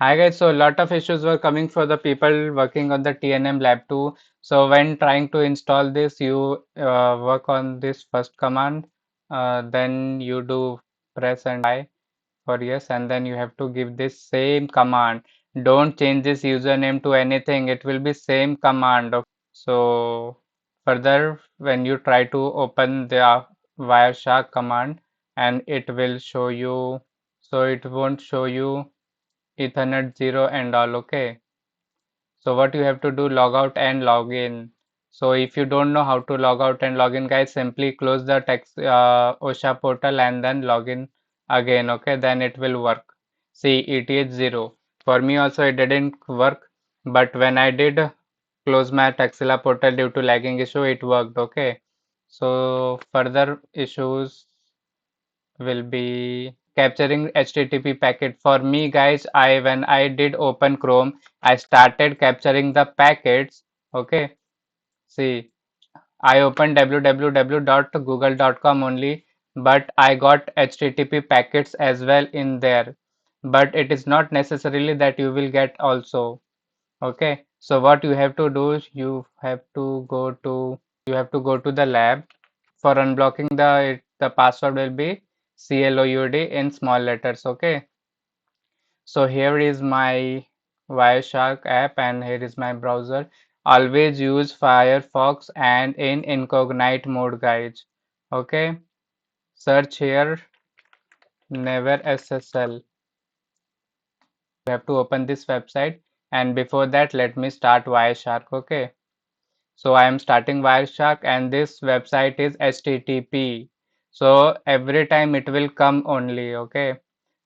Hi guys, so a lot of issues were coming for the people working on the TNM Lab 2. So when trying to install this, you work on this first command, then you do press and I for yes, and then you have to give this same command. Don't change this username to anything, it will be same command. Okay? So further, when you try to open the Wireshark command, and it will show you, so it won't show you Ethernet 0 and all. Okay, so what you have to do, log out and log in. So if you don't know how to log out and log in, guys, simply close the text OSHA portal and then log in again. Okay, then it will work. See, ETH 0. For me also it didn't work, but when I did close my Taxila portal due to lagging issue, it worked. Okay, so further issues will be capturing HTTP packet. For me, guys, when I did open Chrome, I started capturing the packets. Okay, see, I opened www.google.com only, but I got HTTP packets as well in there. But it is not necessarily that you will get also. Okay, so what you have to do is you have to go to the lab. For unblocking the password will be CLOUD in small letters. Okay, so here is my Wireshark app and here is my browser. Always use Firefox and in incognito mode, guys. Okay, search here never SSL. You have to open this website, and before that let me start Wireshark. Okay, so I am starting Wireshark and this website is HTTP. So every time it will come only. Okay,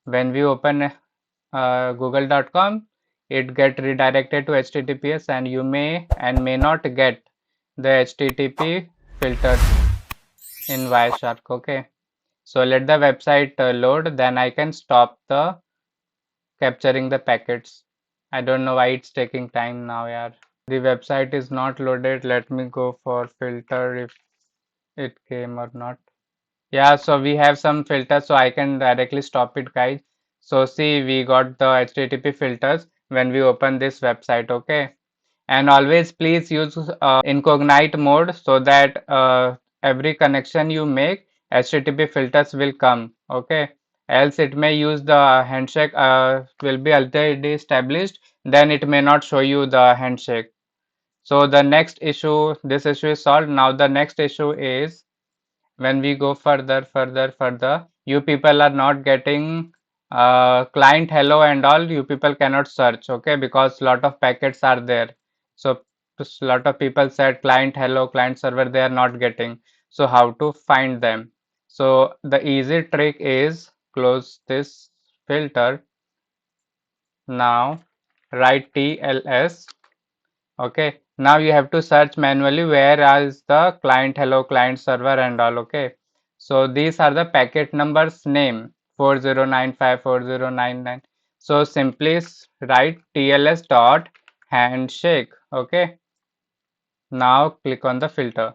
when we open google.com, it get redirected to HTTPS and you may not get the HTTP filters in Wireshark. Okay, so let the website load, then I can stop the capturing the packets. I don't know why it's taking time now, yeah. The website is not loaded. Let me go for filter if it came or not. Yeah, so we have some filters, so I can directly stop it, guys. So see, we got the HTTP filters when we open this website. Okay, and always please use incognito mode so that every connection you make, HTTP filters will come. Okay, else it may use the handshake will be already established, then it may not show you the handshake. So the next issue, this issue is solved. Now the next issue is when we go further, you people are not getting client hello and all. You people cannot search, okay, because lot of packets are there. So lot of people said client hello, client server, they are not getting. So how to find them? So the easy trick is close this filter. Now write TLS. Okay, now you have to search manually where is the client hello client server and all. Okay, so these are the packet numbers name 40954099. So simply write TLS dot handshake. Okay, now click on the filter.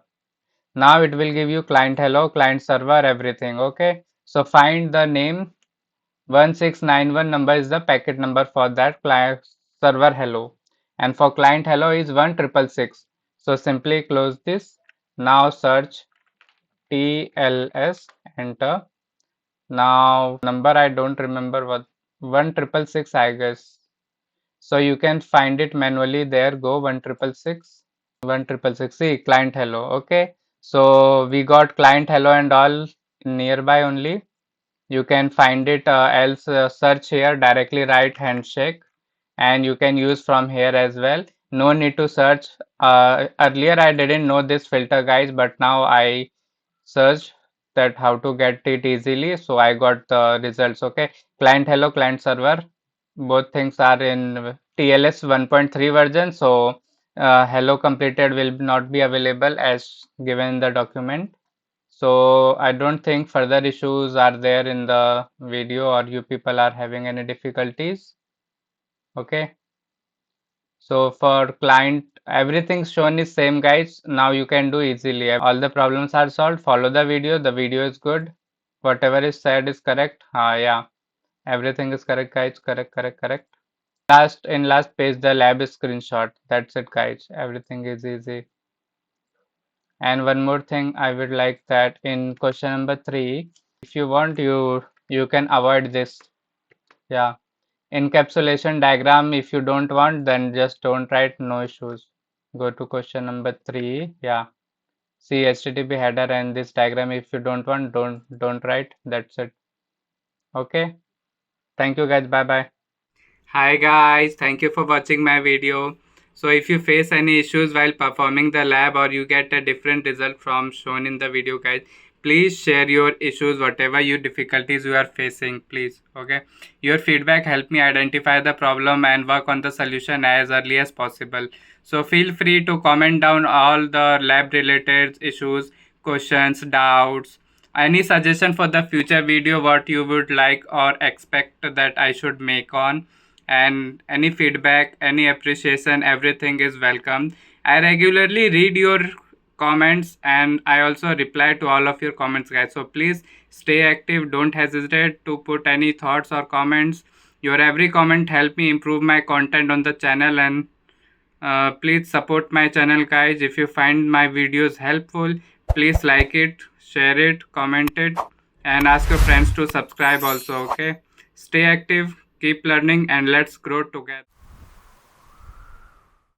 Now it will give you client hello client server everything. Okay, so find the name 1691 number is the packet number for that client server hello, and for client hello is 1666. So simply close this. Now search TLS, enter. Now number I don't remember what, 1666 I guess. So you can find it manually there. Go 1666 see client hello. Okay, so we got client hello and all nearby only. You can find it else search here, directly write handshake, and you can use from here as well. No need to search. Earlier I didn't know this filter, guys, but now I searched that how to get it easily, so I got the results. Okay, client hello client server, both things are in TLS 1.3 version, so hello completed will not be available as given in the document. So I don't think further issues are there in the video or you people are having any difficulties. Okay. So for client, everything shown is same, guys. Now you can do easily. All the problems are solved. Follow the video. The video is good. Whatever is said is correct. Yeah. Everything is correct, guys. Correct, correct, correct. last page the lab screenshot. That's it, guys. Everything is easy. And one more thing I would like that in question number 3, if you want, you can avoid this. Yeah. Encapsulation diagram, if you don't want, then just don't write, no issues. Go to question number 3. Yeah. See HTTP header and this diagram, if you don't want, don't write. That's it. Okay. Thank you guys. Bye bye. Hi guys, thank you for watching my video. So if you face any issues while performing the lab or you get a different result from shown in the video guys, please share your issues, whatever your difficulties you are facing, please. Okay, your feedback help me identify the problem and work on the solution as early as possible. So feel free to comment down all the lab related issues, questions, doubts, any suggestion for the future video, what you would like or expect that I should make on, and any feedback, any appreciation, everything is welcome. I regularly read your comments and I also reply to all of your comments guys, so please stay active, don't hesitate to put any thoughts or comments. Your every comment help me improve my content on the channel, and please support my channel guys. If you find my videos helpful, please like it, share it, comment it, and ask your friends to subscribe also. Okay, stay active, keep learning, and let's grow together.